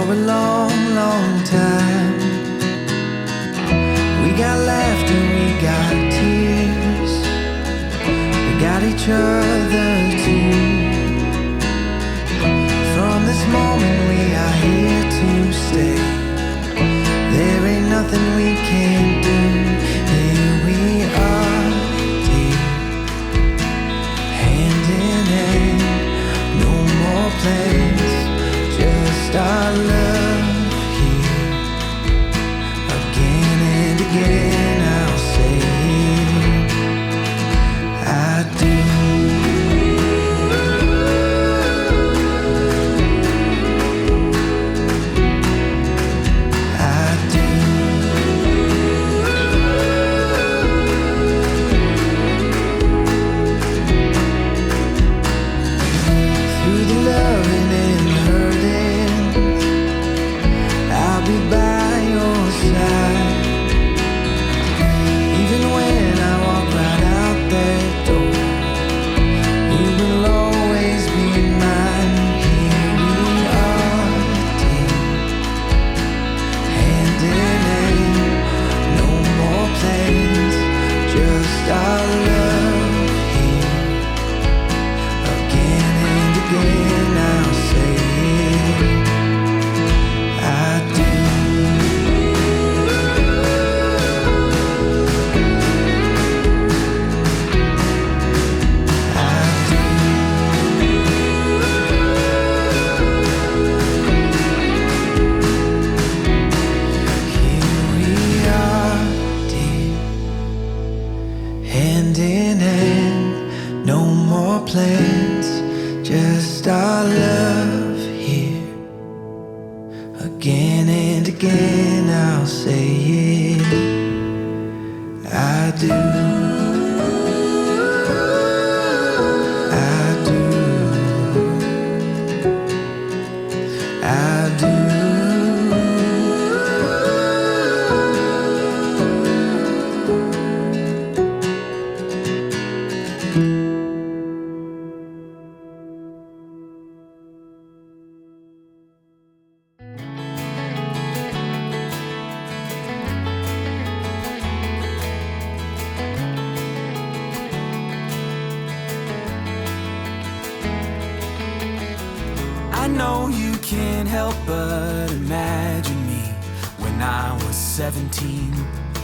a long, long time. We got laughter, we got tears, we got each other too. From this moment we are here to stay. There ain't nothing we can't do. Here we are, deep, hand in hand. No more plans, just our love here. Again and again I'll say I do. Hand in hand, no more plans, just our love here. Again and again I'll say it, I do. I do. I do. I know you can't help but imagine me when I was 17.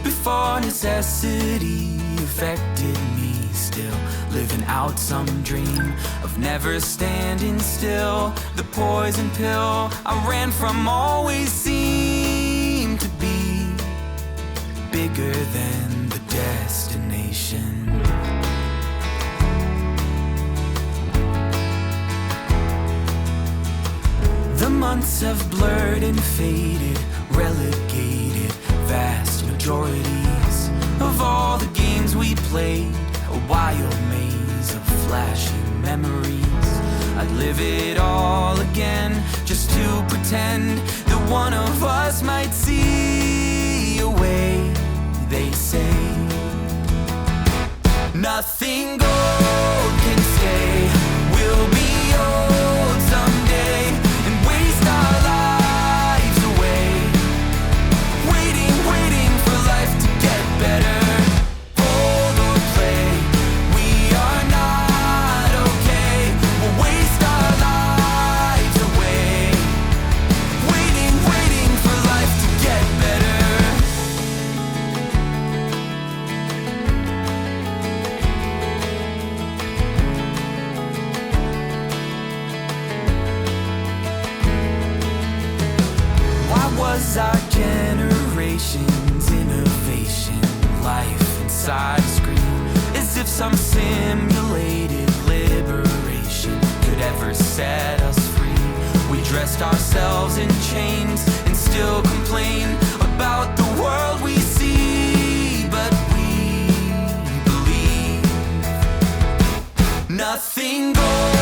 Before necessity affected me, still living out some dream of never standing still. The poison pill I ran from always seemed to be bigger than the destination. The months have blurred and faded, relegated vast majorities of all the games we played, a wild maze of flashing memories. I'd live it all again just to pretend that one of us might see a way. They say nothing gold can stay. We'll be old someday and waste our lives away, waiting for life to get better. Hold or play, we are not okay. We'll waste our lives away, waiting for life to get better. Was our generation's innovation life inside a screen, as if some simulated liberation could ever set us free. We dressed ourselves in chains and still complain about the world we see, but we believe nothing goes.